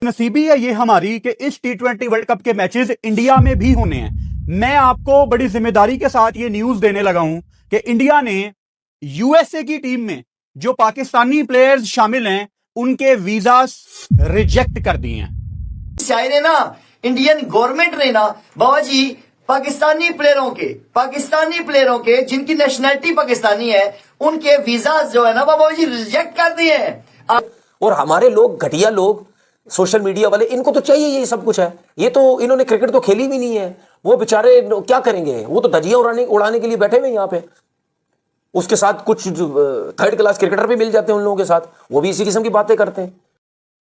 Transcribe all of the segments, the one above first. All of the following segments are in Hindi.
नसीबी है ये हमारी कि इस T20 वर्ल्ड कप के मैचेस इंडिया में भी होने हैं। मैं आपको बड़ी जिम्मेदारी के साथ ये न्यूज देने लगा हूं कि इंडिया ने यूएसए की टीम में जो पाकिस्तानी प्लेयर्स शामिल हैं उनके वीजा रिजेक्ट कर दिए हैं। शायद ना इंडियन गवर्नमेंट ने ना बाबा जी पाकिस्तानी प्लेयरों के जिनकी नेशनैलिटी पाकिस्तानी है उनके वीजा जो है ना बाबा जी रिजेक्ट कर दिए हैं। और हमारे लोग घटिया लोग सोशल मीडिया वाले, इनको तो चाहिए ये सब कुछ है। ये तो इन्होंने क्रिकेट तो खेली भी नहीं है, वो बेचारे क्या करेंगे, वो तो धजिया उड़ाने के लिए बैठे हुए यहाँ पे। उसके साथ कुछ थर्ड क्लास क्रिकेटर भी मिल जाते हैं उन लोगों के साथ, वो भी इसी किस्म की बातें करते हैं।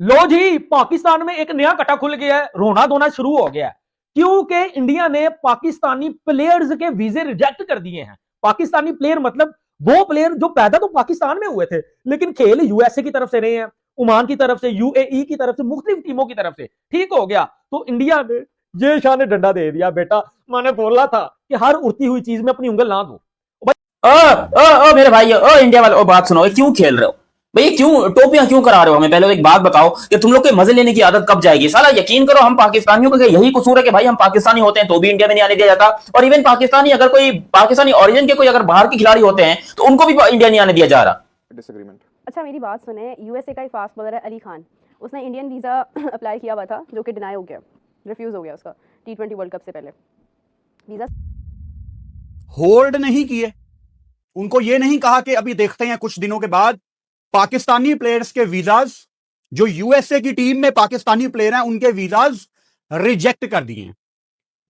लो जी, पाकिस्तान में एक नया कटा खुल गया है, रोना धोना शुरू हो गया है क्योंकि इंडिया ने पाकिस्तानी प्लेयर्स के वीजे रिजेक्ट कर दिए हैं। पाकिस्तानी प्लेयर मतलब वो प्लेयर जो पैदा तो पाकिस्तान में हुए थे लेकिन खेल यूएसए की तरफ से रहे हैं, ओमान की तरफ से, यूएई की तरफ से, मुख्तलिफ टीमों की तरफ से। ठीक हो गया तो इंडिया ने ये शान डंडा दे दिया। बेटा मैंने बोला था कि हर उड़ती हुई चीज में अपनी उंगल ना दो। ओ मेरे भाई, ओ इंडिया वाले, ओ बात सुनो, क्यों खेल रहे हो भाई, क्यों टोपियां क्यों करा रहे हो हमें? पहले तो एक बात बताओ कि तुम लोग के मजे लेने की आदत कब जाएगी? साला यकीन करो, हम पाकिस्तानियों का यही कसूर है कि भाई हम पाकिस्तानी होते हैं तो भी इंडिया में नहीं आने दिया जाता, और इवन पाकिस्तानी अगर कोई पाकिस्तानी ओरिजिन के कोई अगर बाहर के खिलाड़ी होते हैं तो उनको भी इंडिया नहीं आने दिया जा रहा। डिसएग्रीमेंट। अच्छा मेरी बात सुने, यूएसए का एक फास्ट बॉलर है अली खान, उसने इंडियन वीज़ा अप्लाई किया हुआ था जो कि डिनाई हो गया, रिफ्यूज़ हो गया उसका T20 वर्ल्ड कप से पहले। वीज़ा होल्ड नहीं किए, उनको ये नहीं कहा कि अभी देखते हैं कुछ दिनों के बाद। पाकिस्तानी प्लेयर्स के वीजाज, जो यूएसए की टीम में पाकिस्तानी प्लेयर हैं उनके वीजाज रिजेक्ट कर दिए हैं।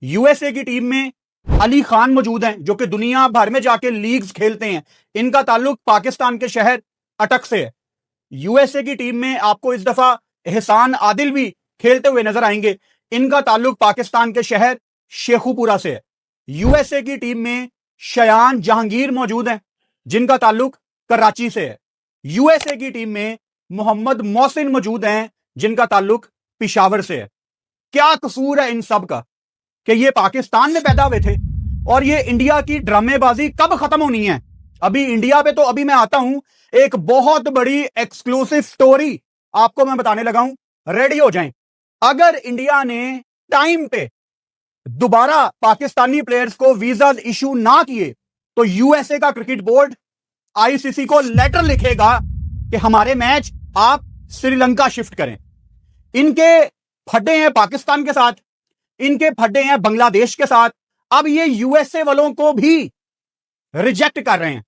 यूएसए की टीम में अली खान मौजूद हैं जो कि दुनिया भर में जाके लीग्स खेलते हैं, इनका ताल्लुक पाकिस्तान के शहर अटक से है। यूएसए की टीम में आपको इस दफा एहसान आदिल भी खेलते हुए नजर आएंगे, इनका ताल्लुक पाकिस्तान के शहर शेखुपुरा से है। यूएसए की टीम में शयान जहांगीर मौजूद हैं जिनका ताल्लुक कराची से है। यूएसए की टीम में मोहम्मद मोहसिन मौजूद हैं जिनका ताल्लुक पिशावर से है। क्या कसूर है इन सब का कि ये पाकिस्तान में पैदा हुए थे? और ये इंडिया की ड्रामेबाजी कब खत्म होनी है? अभी इंडिया पे तो अभी मैं आता हूं, एक बहुत बड़ी एक्सक्लूसिव स्टोरी आपको मैं बताने लगा हूं, रेडी हो जाएं। अगर इंडिया ने टाइम पे दोबारा पाकिस्तानी प्लेयर्स को वीजा इशू ना किए तो यूएसए का क्रिकेट बोर्ड आईसीसी को लेटर लिखेगा कि हमारे मैच आप श्रीलंका शिफ्ट करें। इनके फटे हैं पाकिस्तान के साथ, इनके फटे हैं बांग्लादेश के साथ, अब ये यूएसए वालों को भी रिजेक्ट कर रहे हैं।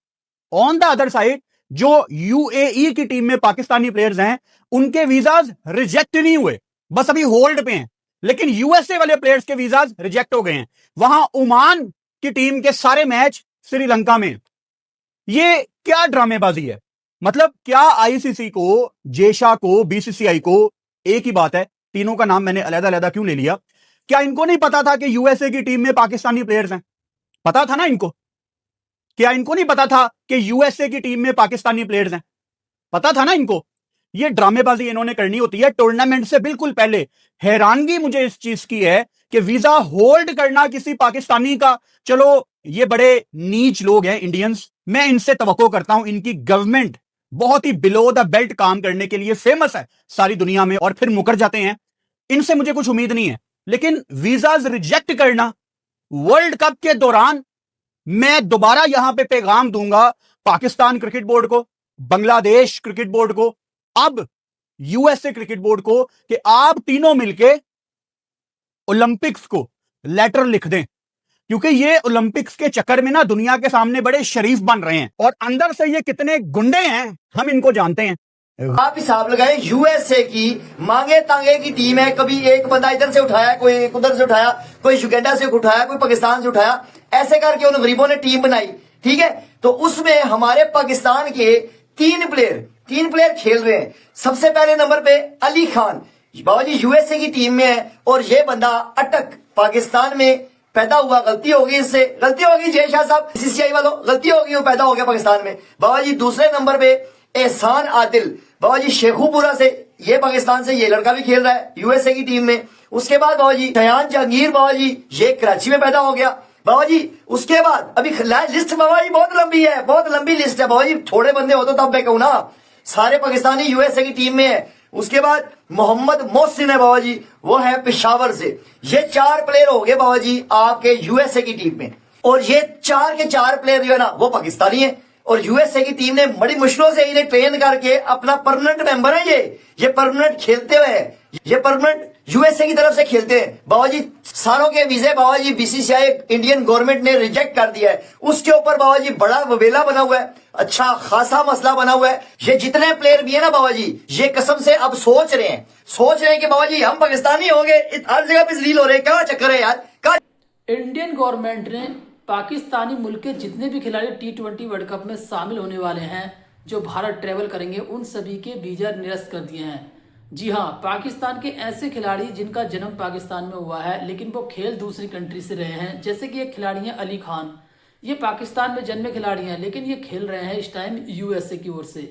ऑन द अदर साइड जो यूएई की टीम में पाकिस्तानी प्लेयर्स हैं उनके वीजाज रिजेक्ट नहीं हुए, बस अभी होल्ड पे हैं, लेकिन यूएसए वाले प्लेयर्स के वीजाज रिजेक्ट हो गए हैं। वहां ओमान की टीम के सारे मैच श्रीलंका में। ये क्या ड्रामेबाजी है? मतलब क्या आईसीसी को, जेशा को, बीसीसीआई को, एक ही बात है, तीनों का नाम मैंने अलग-अलग क्यों ले लिया? क्या इनको नहीं पता था कि यूएसए की टीम में पाकिस्तानी प्लेयर्स हैं? पता था ना इनको। क्या इनको नहीं पता था कि यूएसए की टीम में पाकिस्तानी प्लेयर्स हैं? पता था ना इनको। ये ड्रामेबाजी इन्होंने करनी होती है टूर्नामेंट से बिल्कुल पहले। हैरानगी मुझे इस चीज की है कि वीजा होल्ड करना किसी पाकिस्तानी का, चलो ये बड़े नीच लोग हैं इंडियंस, मैं इनसे तवक्को करता हूं, इनकी गवर्नमेंट बहुत ही बिलो द बेल्ट काम करने के लिए फेमस है सारी दुनिया में, और फिर मुकर जाते हैं, इनसे मुझे कुछ उम्मीद नहीं है। लेकिन वीजाज रिजेक्ट करना वर्ल्ड कप के दौरान, मैं दोबारा यहां पे पैगाम दूंगा पाकिस्तान क्रिकेट बोर्ड को, बांग्लादेश क्रिकेट बोर्ड को, अब यूएसए क्रिकेट बोर्ड को कि आप तीनों मिलके ओलंपिक्स को लेटर लिख दें, क्योंकि ये ओलंपिक्स के चक्कर में ना दुनिया के सामने बड़े शरीफ बन रहे हैं और अंदर से ये कितने गुंडे हैं हम इनको जानते हैं। आप हिसाब लगाएं, यूएसए की मांगे तांगे की टीम है, कभी एक बंदा इधर से उठाया, कोई एक उधर से उठाया, कोई युगांडा से उठाया, कोई पाकिस्तान से उठाया, ऐसे करके उन गरीबों ने टीम बनाई। ठीक है, तो उसमें हमारे पाकिस्तान के तीन प्लेयर खेल रहे हैं। सबसे पहले नंबर पे अली खान, बाबा जी यूएसए की टीम में है, और ये बंदा अटक पाकिस्तान में पैदा हुआ। गलती होगी, इससे गलती होगी जय शाह साहब, सीसीआई वालों, गलती होगी, वो पैदा हो गया पाकिस्तान में। बाबा जी दूसरे नंबर पे एहसान आदिल, बाबा जी शेखुपुरा से, ये पाकिस्तान से, ये लड़का भी खेल रहा है यूएसए की टीम में। उसके बाद बाबा जी शयान जहांगीर, बाबा जी ये कराची में पैदा हो गया बाबा जी। उसके बाद अभी लिस्ट बाबा जी बहुत लंबी है, बहुत लंबी लिस्ट है बाबा जी, थोड़े बंदे हो तो तब मैं कहूं ना। सारे पाकिस्तानी यूएसए की टीम में है। उसके बाद मोहम्मद मोहसिन है बाबा जी, वो है पेशावर से। ये 4 प्लेयर हो गए बाबा जी आपके यूएसए की टीम में, और ये 4 के 4 प्लेयर जो है ना वो पाकिस्तानी है, और यूएसए की टीम ने बड़ी मुश्किलों से इन्हें ट्रेन करके अपना परमानेंट मेंबर है। ये परमानेंट खेलते हुए है, ये परमानेंट यूएसए की तरफ से खेलते हैं बाबा जी। सारों के वीजे बाबा जी बीसीसीआई इंडियन गवर्नमेंट ने रिजेक्ट कर दिया है, उसके ऊपर बाबा जी बड़ा वबेला बना हुआ है, अच्छा खासा मसला बना हुआ है। ये जितने प्लेयर भी है ना बाबा जी, ये कसम से अब सोच रहे हैं कि बाबा जी हम पाकिस्तानी हो गए, हर जगह पे जलील हो रहे हैं। क्या चक्कर है यार, क्या इंडियन गवर्नमेंट ने पाकिस्तानी मुल्क के जितने भी खिलाड़ी T20 वर्ल्ड कप में शामिल होने वाले हैं, जो भारत ट्रेवल करेंगे, उन सभी के वीजा निरस्त कर दिए हैं। जी हाँ, पाकिस्तान के ऐसे खिलाड़ी जिनका जन्म पाकिस्तान में हुआ है लेकिन वो खेल दूसरी कंट्री से रहे हैं, जैसे कि एक खिलाड़ी हैं अली खान। ये पाकिस्तान में जन्मे खिलाड़ी हैं लेकिन ये खेल रहे हैं इस टाइम यूएसए की ओर से।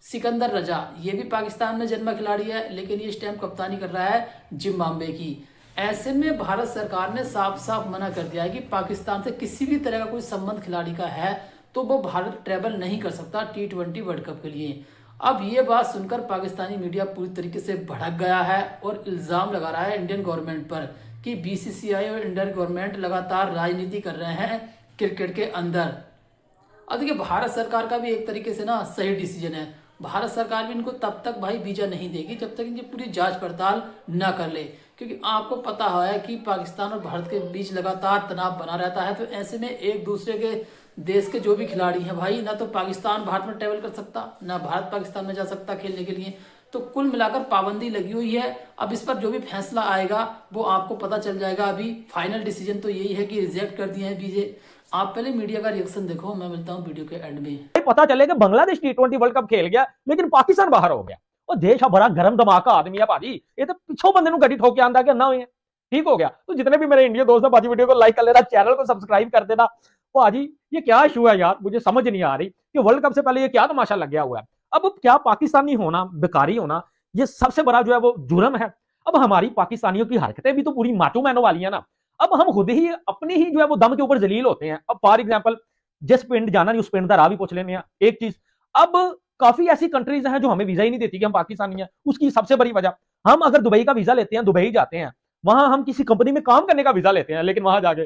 सिकंदर रजा, ये भी पाकिस्तान में जन्मा खिलाड़ी है लेकिन ये इस टाइम कप्तानी कर रहा है जिम्बाब्वे की। ऐसे में भारत सरकार ने साफ साफ मना कर दिया है कि पाकिस्तान से किसी भी तरह का कोई संबंध खिलाड़ी का है तो वो भारत ट्रेवल नहीं कर सकता T20 वर्ल्ड कप के लिए। अब ये बात सुनकर पाकिस्तानी मीडिया पूरी तरीके से भड़क गया है और इल्ज़ाम लगा रहा है इंडियन गवर्नमेंट पर कि बीसीसीआई और इंडियन गवर्नमेंट लगातार राजनीति कर रहे हैं क्रिकेट के अंदर। अब देखिए, भारत सरकार का भी एक तरीके से ना सही डिसीजन है। भारत सरकार भी इनको तब तक भाई वीजा नहीं देगी जब तक इनकी पूरी जांच पड़ताल ना कर ले, क्योंकि आपको पता है कि पाकिस्तान और भारत के बीच लगातार तनाव बना रहता है। तो ऐसे में एक दूसरे के देश के जो भी खिलाड़ी हैं भाई, ना तो पाकिस्तान भारत में ट्रेवल कर सकता, ना भारत पाकिस्तान में जा सकता खेलने के लिए। तो कुल मिलाकर पाबंदी लगी हुई है। अब इस पर जो भी फैसला आएगा वो आपको पता चल जाएगा। अभी फाइनल डिसीजन तो यही है कि रिजेक्ट कर दिए हैं वीजे। आप पहले मीडिया का रिएक्शन देखो, मैं मिलता हूँ वीडियो के एंड में। पता चले कि बांग्लादेश T20 वर्ल्ड कप खेल गया लेकिन पाकिस्तान बाहर हो गया। और देश बड़ा गर्म दिमाग का आदमी है भाजी, ये तो पिछो बंदे ਨੂੰ ਗੱਡੀ ਠੋਕ ਕੇ ਆਂਦਾ ਕਿ ਨਾ ਹੋਏ ठीक हो गया। तो जितने भी मेरे इंडिया दोस्त हैं भाजी, वीडियो को लाइक कर लेना, चैनल को सब्सक्राइब कर देना। भाजी ये क्या इशू है यार, मुझे समझ नहीं आ रही कि वर्ल्ड कप से पहले ये क्या तमाशा लग गया हुआ है। अब क्या पाकिस्तानी होना, बेकारी होना, ये सबसे बड़ा जो है वो जुर्म है। अब हमारी पाकिस्तानियों की हरकतें भी तो पूरी माचो मैनो वाली है ना। अब हम खुद ही अपने ही जो है वो दम के ऊपर जलील होते हैं। अब फॉर एग्जाम्पल जिस पिंड जाना नहीं उस पिंड का राह भी पूछ लेने हैं। एक चीज, अब काफी ऐसी कंट्रीज हैं जो हमें वीजा ही नहीं देती कि हम पाकिस्तानी हैं। उसकी सबसे बड़ी वजह, हम अगर दुबई का वीजा लेते हैं, दुबई जाते हैं, वहां हम किसी कंपनी में काम करने का वीजा लेते हैं, लेकिन वहां जाके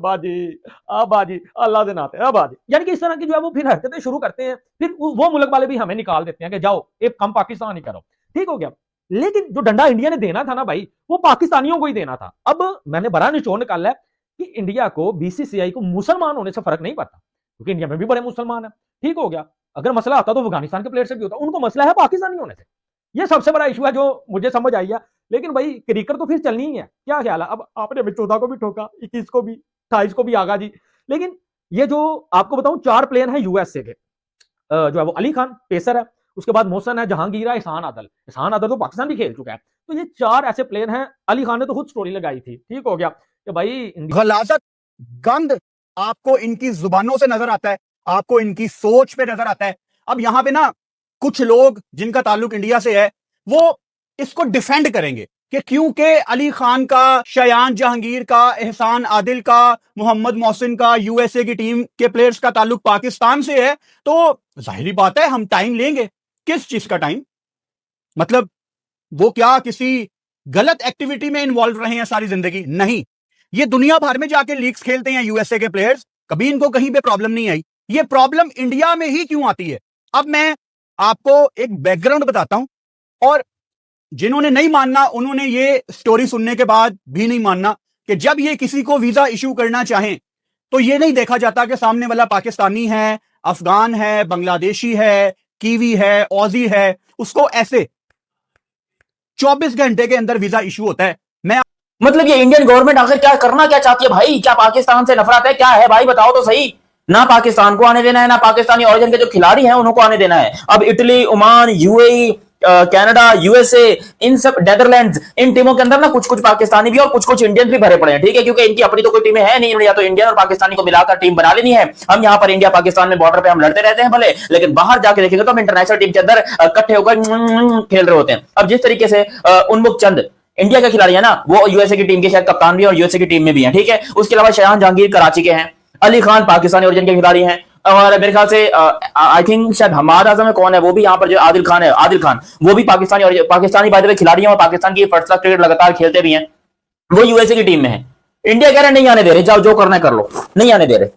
बाजी अल्लाह से नाते बाजी, यानी कि इस तरह की जो है वो फिर हरकतें शुरू करते हैं। फिर वो मुल्क वाले भी हमें निकाल देते हैं कि जाओ एक कम पाकिस्तान ही करो, ठीक हो गया। लेकिन जो डंडा इंडिया ने देना था ना भाई, वो पाकिस्तानियों को ही देना था। अब मैंने बड़ा निचोड़ निकाला है कि इंडिया को, बीसीसीआई को मुसलमान होने से फर्क नहीं पड़ता, क्योंकि इंडिया में भी बड़े मुसलमान है, ठीक हो गया। अगर मसला आता तो अफगानिस्तान के प्लेयर से भी होता, उनको मसला है पाकिस्तानी होने से। ये सबसे बड़ा इशू है जो मुझे समझ आई है। लेकिन भाई क्रिकेट तो फिर चलनी ही है, क्या ख्याल है। अब आपने अभी 14 को भी ठोका, 21 को भी, 28 को भी आगा जी। लेकिन ये जो आपको बताऊं 4 प्लेयर हैं यूएसए के, जो है वो अली खान पेसर है, उसके बाद मोहसन है, जहांगीर है, एहसान आदल तो पाकिस्तान भी खेल चुका है। तो ये 4 ऐसे प्लेयर हैं। अली खान ने तो खुद स्टोरी लगाई थी, ठीक हो गया, कि भाई गलाजत, गंद आपको इनकी जुबानों से नजर आता है, आपको इनकी सोच पे नजर आता है। अब यहां पे ना कुछ लोग जिनका ताल्लुक इंडिया से है वो इसको डिफेंड करेंगे कि क्योंकि अली खान का, शयान जहांगीर का, एहसान आदिल का, मोहम्मद मोहसिन का, यूएसए की टीम के प्लेयर्स का ताल्लुक पाकिस्तान से है, तो जाहिर बात है हम टाइम लेंगे। किस चीज का टाइम? मतलब वो क्या किसी गलत एक्टिविटी में इन्वॉल्व रहे हैं सारी जिंदगी? नहीं, ये दुनिया भर में जाके लीग्स खेलते हैं यूएसए के प्लेयर्स, कभी इनको कहीं पे प्रॉब्लम नहीं आई। ये प्रॉब्लम इंडिया में ही क्यों आती है? अब मैं आपको एक बैकग्राउंड बताता हूं, और जिन्होंने नहीं मानना उन्होंने ये स्टोरी सुनने के बाद भी नहीं मानना कि जब ये किसी को वीजा इशू करना चाहें तो ये नहीं देखा जाता कि सामने वाला पाकिस्तानी है, अफगान है, बांग्लादेशी है, कीवी है, ऑजी है, उसको ऐसे 24 घंटे के अंदर वीजा इशू होता है। मैं मतलब ये इंडियन गवर्नमेंट आखिर क्या करना क्या चाहती है भाई? क्या पाकिस्तान से नफरत है? क्या है भाई, बताओ तो सही। ना पाकिस्तान को आने देना है, ना पाकिस्तानी ओरिजिन के जो खिलाड़ी हैं उनको आने देना है। अब Italy, Oman, UAE, Canada, USA, इन सब, नेदरलैंड्स, इन टीमों के अंदर ना कुछ कुछ पाकिस्तानी भी और कुछ कुछ इंडियन भी भरे पड़े हैं, ठीक है, क्योंकि इनकी अपनी तो कोई टीमें है नहीं, या तो इंडियन और पाकिस्तानी को मिलाकर टीम बना लेनी है। हम यहाँ पर इंडिया पाकिस्तान में बॉर्डर पे हम लड़ते रहते हैं भले, लेकिन बाहर जाके देखेंगे तो हम इंटरनेशनल टीम के अंदर इकट्ठे होकर खेल रहे होते हैं। अब जिस तरीके से उन्मुख चंद इंडिया के खिलाड़ी है ना, वो यूएसए की टीम के शायद कप्तान भी और यूएसए की टीम में भी है, ठीक है। उसके अलावा शयान जहांगीर कराची के हैं, अली खान पाकिस्तानी ओरिजिन के खिलाड़ी हैं, और मेरे ख्याल से आई थिंक शायद हमारा आजम है, कौन है वो भी यहाँ पर, जो आदिल खान है, आदिल खान, वो भी पाकिस्तानी, और पाकिस्तानी बाय द वे खिलाड़ी हैं और पाकिस्तान की फर्स्ट क्लास क्रिकेट लगातार खेलते भी हैं, वो यूएसए की टीम में है। इंडिया कह रहे नहीं आने दे रहे, जाओ जो करना है कर लो, नहीं आने दे रहे।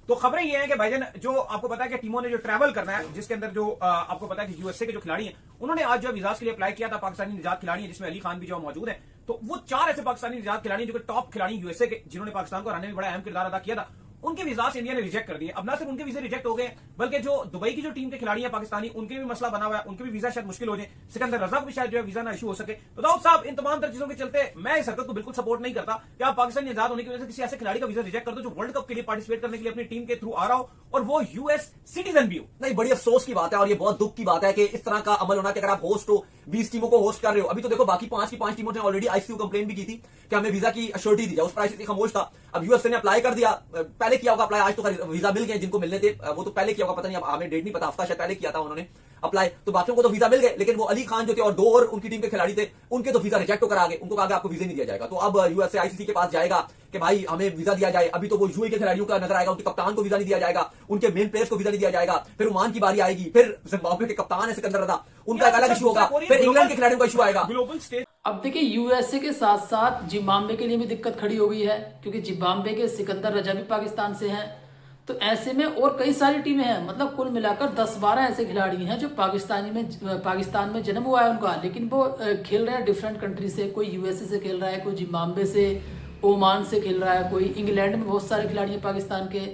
तो खबरें ये हैं कि भाईजान, जो आपको पता है कि टीमों ने जो ट्रैवल करना है, जिसके अंदर जो आपको पता है कि यूएसए के जो खिलाड़ी हैं, उन्होंने आज जो वीजास के लिए अप्लाई किया था, पाकिस्तानी निजात खिलाड़ी हैं जिसमें अली खान भी जो मौजूद है, तो वो 4 ऐसे पाकिस्तानी निजात खिलाड़ी जो कि टॉप खिलाड़ी यूएसए के, जिन्होंने पाकिस्तान को हराने में बड़ा अहम किरदार अदा किया था, उनके वीजास इंडिया ने रिजेक्ट कर दिए। अब ना सिर्फ उनके वीजे रिजेक्ट हो गए, बल्कि जो दुबई की जो टीम के खिलाड़ी हैं पाकिस्तानी, उनके भी मसला बना हुआ है, उनके भी वीजा शायद मुश्किल हो जाए, सिकंदर रजा को भी शायद जो है वीजा ना इशू हो सके। तो दाऊद साहब, इन तमाम चीजों के चलते मैं इस हरकत को बिल्कुल सपोर्ट नहीं करता कि आप पाकिस्तानी आजाद होने की वजह से किसी ऐसे खिलाड़ी का वीजा रिजेक्ट कर दो जो वर्ल्ड कप के लिए पार्टिसिपेट करने के लिए अपनी टीम के थ्रू आ रहा हो, और वो यूएस सिटीजन भी हो। नहीं, बड़ी अफसोस की बात है और ये बहुत दुख की बात है कि इस तरह का अमल होना कि अगर आप होस्ट हो, 20 टीमों को होस्ट कर रहे हो। अभी तो देखो, बाकी 5 की 5 टीमों ने ऑलरेडी आईसीयू कंप्लेन भी की थी कि हमें वीजा की अश्योरिटी दी जाए, उस पर आईसीसी खामोश था। अब यूएसए ने अप्लाई कर दिया, पहले किया होगा अप्लाई, आज तो वीजा मिल गए जिनको मिलने थे, वो तो पहले किया होगा, पता नहीं, अब हमें डेट नहीं पता, हफ्ता शायद पहले किया था उन्होंने अप्लाई, तो बाकियों को तो वीजा मिल गए, लेकिन वो अली खान जो थे और 2 और उनकी टीम के खिलाड़ी थे, उनके तो वीजा रिजेक्ट होकर आ गए, उनको कहा आपको वीजा नहीं दिया जाएगा। तो अब यूएसए आईसीसी के पास जाएगा कि भाई हमें वीजा दिया जाए। अभी तो वो यूएई के खिलाड़ियों का नजर आएगा, उनके कप्तान को वीजा नहीं दिया जाएगा, उनके मेन प्लेयर्स को वीजा नहीं दिया जाएगा, फिर ओमान की बारी आएगी, फिर जिम्बाब्वे के कप्तान है सिकंदर रजा, उनका एक अलग इशू होगा, फिर इंग्लैंड के खिलाड़ियों का इशू आएगा। ग्लोबल स्टेज अब देखिए, यूएसए के साथ साथ जिम्बाब्वे के लिए भी दिक्कत खड़ी हो गई है, क्योंकि जिम्बाब्वे के सिकंदर रजा भी पाकिस्तान से हैं। तो ऐसे में और कई सारी टीमें हैं, मतलब कुल मिलाकर 10-12 ऐसे खिलाड़ी हैं जो पाकिस्तान में जन्म हुआ है उनका, लेकिन वो खेल रहे हैं डिफरेंट कंट्री से। कोई यूएसए से खेल रहा है, कोई जिम्बाब्वे से, ओमान से खेल रहा है, कोई इंग्लैंड में बहुत सारे खिलाड़ी हैं पाकिस्तान के,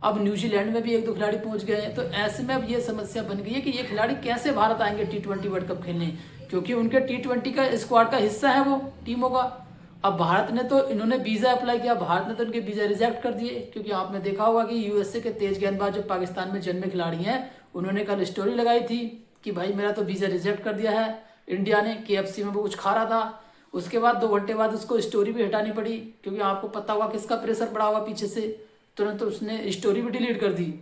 अब न्यूजीलैंड में भी 1-2 खिलाड़ी पहुंच गए हैं। तो ऐसे में अब ये समस्या बन गई है कि ये खिलाड़ी कैसे भारत आएंगे T20 वर्ल्ड कप खेलने, क्योंकि उनके T20 का स्क्वाड का हिस्सा है वो टीमों का। अब भारत ने तो, इन्होंने वीज़ा अप्लाई किया, भारत ने तो उनके वीज़ा रिजेक्ट कर दिए, क्योंकि आपने देखा होगा कि यूएसए के तेज गेंदबाज जो पाकिस्तान में जन्मे खिलाड़ी हैं, उन्होंने कल स्टोरी लगाई थी कि भाई मेरा तो वीज़ा रिजेक्ट कर दिया है इंडिया ने, KFC में वो कुछ खा रहा था। उसके बाद 2 घंटे बाद उसको स्टोरी भी हटानी पड़ी, क्योंकि आपको पता होगा किसका प्रेशर पड़ा हुआ पीछे से, तुरंत तो उसने स्टोरी भी डिलीट कर दी।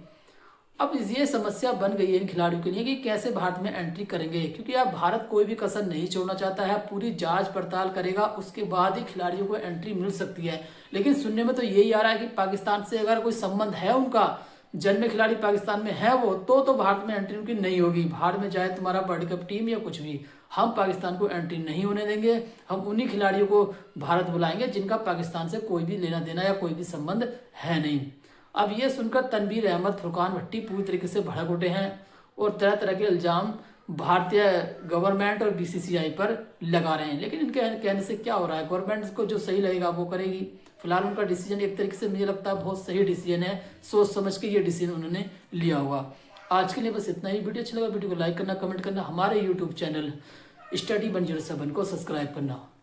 अब ये समस्या बन गई है इन खिलाड़ियों के लिए कि कैसे भारत में एंट्री करेंगे, क्योंकि अब भारत कोई भी कसर नहीं छोड़ना चाहता है, पूरी जांच पड़ताल करेगा, उसके बाद ही खिलाड़ियों को एंट्री मिल सकती है। लेकिन सुनने में तो यही आ रहा है कि पाकिस्तान से अगर कोई संबंध है उनका, जन्मे खिलाड़ी पाकिस्तान में है वो, तो भारत में एंट्री उनकी नहीं होगी। बाहर में जाए तुम्हारा वर्ल्ड कप टीम या कुछ भी, हम पाकिस्तान को एंट्री नहीं होने देंगे। हम उन्हीं खिलाड़ियों को भारत बुलाएंगे जिनका पाकिस्तान से कोई भी लेना देना या कोई भी संबंध है नहीं। अब ये सुनकर तनवीर अहमद, फुरकान भट्टी पूरी तरीके से भड़क उठे हैं और तरह तरह के इल्जाम भारतीय गवर्नमेंट और BCCI पर लगा रहे हैं। लेकिन इनके कहने से क्या हो रहा है, गवर्नमेंट को जो सही लगेगा वो करेगी। फिलहाल उनका डिसीजन एक तरीके से मुझे लगता है बहुत सही डिसीजन है, सोच समझ के ये डिसीजन उन्होंने लिया हुआ। आज के लिए बस इतना ही। वीडियो अच्छा लगा वीडियो को लाइक करना, कमेंट करना, हमारे YouTube चैनल Study 107 को सब्सक्राइब करना।